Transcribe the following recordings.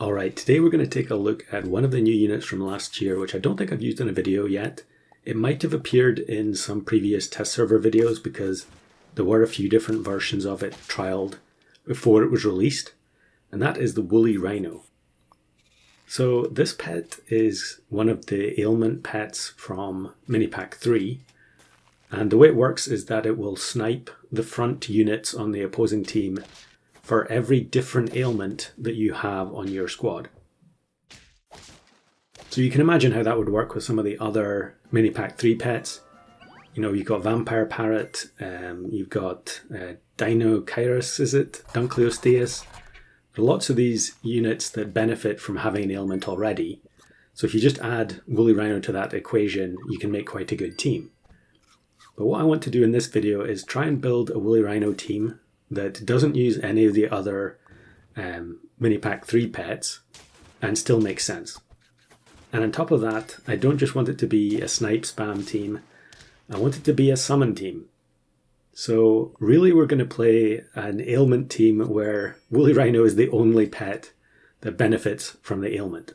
Alright, today we're going to take a look at one of the new units from last year, which I don't think I've used in a video yet. It might have appeared in some previous test server videos because there were a few different versions of it trialed before it was released, and that is the Woolly Rhino. So this pet is one of the ailment pets from Minipack 3, and the way it works is that it will snipe the front units on the opposing team for every different ailment that you have on your squad. So you can imagine how that would work with some of the other Minipack 3 pets. You know, you've got Vampire Parrot, you've got Dino Kairos, is it? Dunkleosteus. There are lots of these units that benefit from having an ailment already. So if you just add Woolly Rhino to that equation, you can make quite a good team. But what I want to do in this video is try and build a Woolly Rhino team that doesn't use any of the other Minipack 3 pets and still makes sense. And on top of that, I don't just want it to be a snipe spam team, I want it to be a summon team. So really we're going to play an ailment team where Woolly Rhino is the only pet that benefits from the ailment.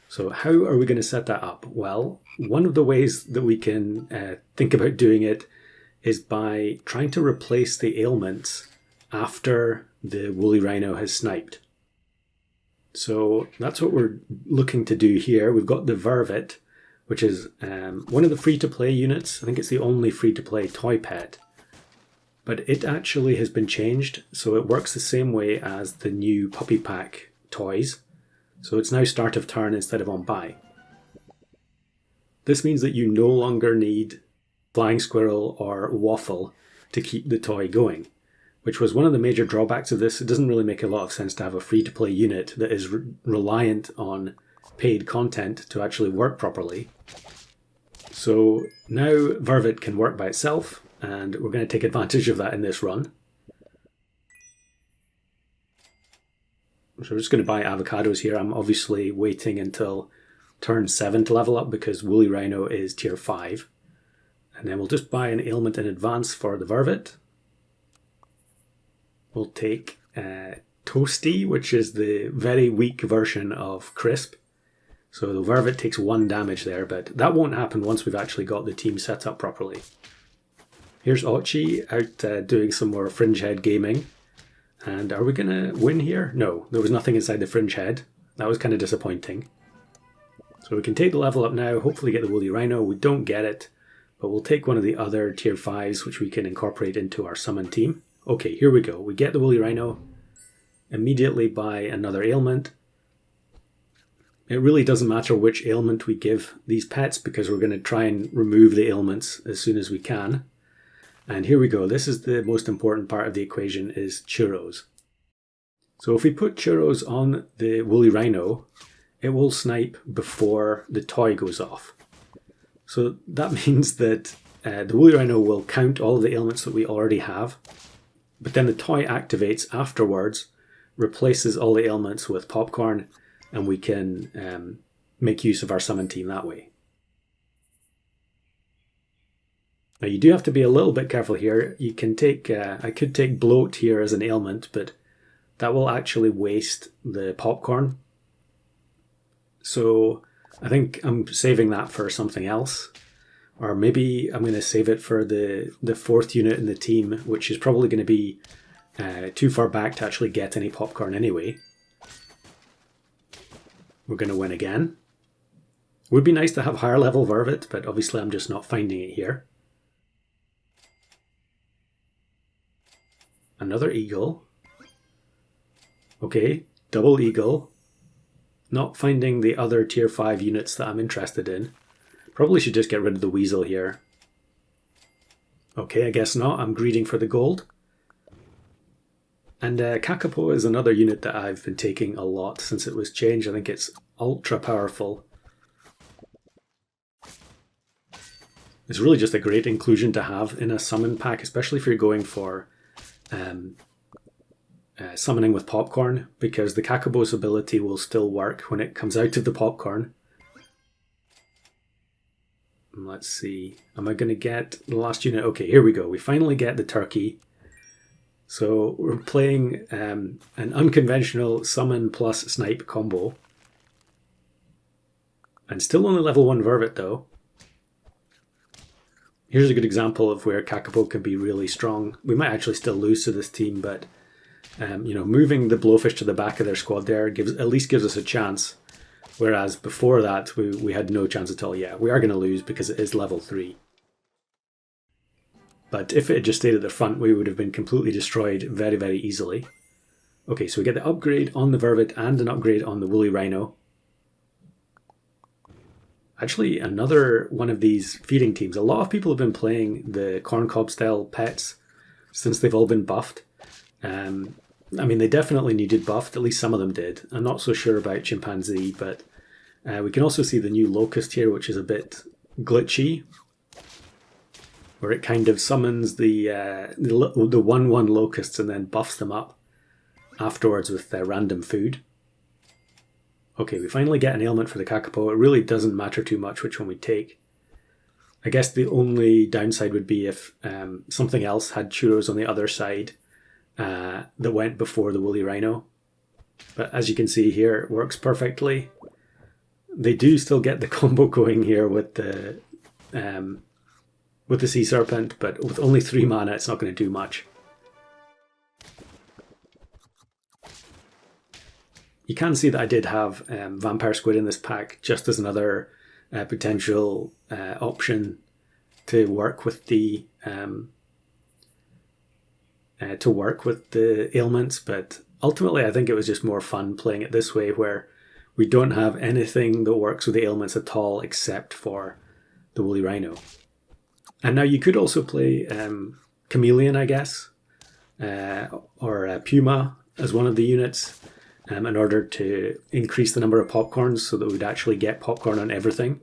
So how are we going to set that up? Well, one of the ways that we can think about doing it is by trying to replace the ailments after the Woolly Rhino has sniped. So that's what we're looking to do here. We've got the Vervet, which is one of the free-to-play units. I think it's the only free-to-play toy pet. But it actually has been changed, so it works the same way as the new Puppy Pack toys. So it's now start of turn instead of on buy. This means that you no longer need Flying Squirrel or Waffle to keep the toy going, which was one of the major drawbacks of this. It doesn't really make a lot of sense to have a free-to-play unit that is reliant on paid content to actually work properly. So now Vervet can work by itself, and we're going to take advantage of that in this run. So we're just going to buy avocados here. I'm obviously waiting until turn 7 to level up because Woolly Rhino is tier 5. And then we'll just buy an ailment in advance for the Vervet. We'll take Toasty, which is the very weak version of Crisp. So the Vervet takes 1 damage there, but that won't happen once we've actually got the team set up properly. Here's Ochi out doing some more Fringe Head gaming. And are we going to win here? No, there was nothing inside the Fringe Head. That was kind of disappointing. So we can take the level up now, hopefully get the Woolly Rhino. We don't get it, but we'll take one of the other tier 5s, which we can incorporate into our summon team. Okay, here we go. We get the Woolly Rhino, immediately buy another ailment. It really doesn't matter which ailment we give these pets because we're going to try and remove the ailments as soon as we can. And here we go. This is the most important part of the equation, is Churros. So if we put Churros on the Woolly Rhino, it will snipe before the toy goes off. So that means that the Woolly Rhino will count all of the ailments that we already have, but then the toy activates afterwards, replaces all the ailments with popcorn, and we can make use of our summon team that way. Now you do have to be a little bit careful here. You can take, I could take Bloat here as an ailment, but that will actually waste the popcorn. So I think I'm saving that for something else. Or maybe I'm going to save it for the 4th unit in the team, which is probably going to be too far back to actually get any popcorn anyway. We're going to win again. Would be nice to have higher level Vervet, but obviously I'm just not finding it here. Another Eagle. Okay, double Eagle. Not finding the other tier 5 units that I'm interested in. Probably should just get rid of the Weasel here. Okay, I guess not. I'm greeding for the gold. And Kakapo is another unit that I've been taking a lot since it was changed. I think it's ultra powerful. It's really just a great inclusion to have in a summon pack, especially if you're going for summoning with popcorn, because the Kakabo's ability will still work when it comes out of the popcorn. Let's see, am I going to get the last unit? Okay, here we go. We finally get the turkey. So we're playing an unconventional summon plus snipe combo. And still only level 1 Vervet though. Here's a good example of where Kakapo can be really strong. We might actually still lose to this team, but moving the Blowfish to the back of their squad there at least gives us a chance. Whereas before that, we had no chance at all. Yeah, we are going to lose because it is level 3. But if it had just stayed at the front, we would have been completely destroyed very, very easily. Okay, so we get the upgrade on the Vervet and an upgrade on the Woolly Rhino. Actually, another one of these feeding teams. A lot of people have been playing the Corncob style pets since they've all been buffed. I mean, they definitely needed buffed, at least some of them did. I'm not so sure about Chimpanzee, but we can also see the new Locust here, which is a bit glitchy, where it kind of summons the 1/1 Locusts and then buffs them up afterwards with random food. Okay, we finally get an ailment for the Kakapo. It really doesn't matter too much which one we take. I guess the only downside would be if something else had churros on the other side that went before the Woolly Rhino. But as you can see here, it works perfectly. They do still get the combo going here with the Sea Serpent, but with only 3 mana, it's not going to do much. You can see that I did have Vampire Squid in this pack just as another potential option to work with the ailments, but ultimately I think it was just more fun playing it this way, where we don't have anything that works with the ailments at all except for the Woolly Rhino. And now you could also play Chameleon, I guess, or Puma as one of the units, in order to increase the number of popcorns so that we'd actually get popcorn on everything.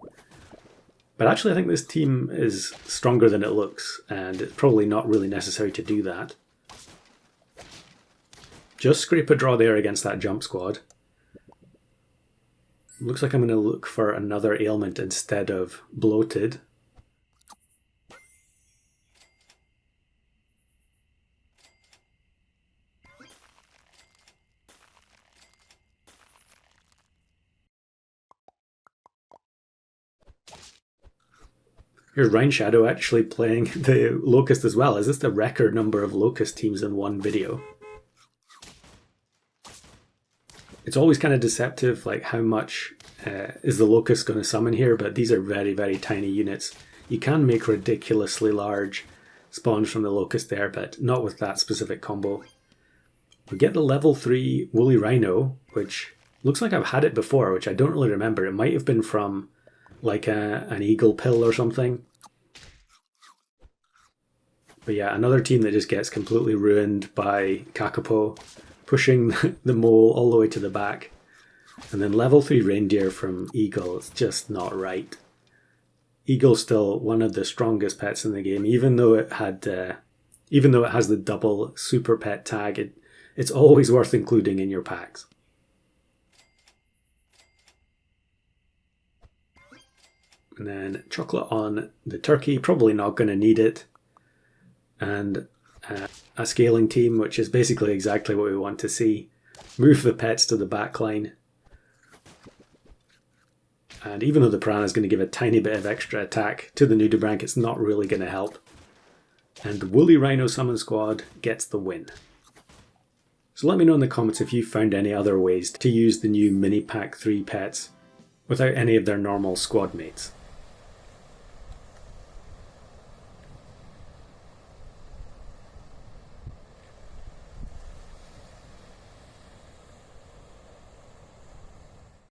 But actually I think this team is stronger than it looks, and it's probably not really necessary to do that. Just scrape a draw there against that jump squad. Looks like I'm going to look for another ailment instead of bloated. Here's Rhine Shadow actually playing the Locust as well. Is this the record number of Locust teams in one video? It's always kind of deceptive, like how much is the Locust going to summon here, but these are very, very tiny units. You can make ridiculously large spawns from the Locust there, but not with that specific combo. We get the level 3 Woolly Rhino, which looks like I've had it before, which I don't really remember. It might have been from like an eagle pill or something. But yeah, another team that just gets completely ruined by Kakapo, pushing the mole all the way to the back. And then level 3 reindeer from Eagle. It's just not right. Eagle's still one of the strongest pets in the game, even though it has the double super pet tag. It's always worth including in your packs. And then chocolate on the turkey, probably not going to need it. And a scaling team, which is basically exactly what we want to see. Move the pets to the back line. And even though the Piranha is going to give a tiny bit of extra attack to the Nudibranch, it's not really going to help. And the Woolly Rhino Summon Squad gets the win. So let me know in the comments if you found any other ways to use the new Mini Pack 3 pets without any of their normal squad mates.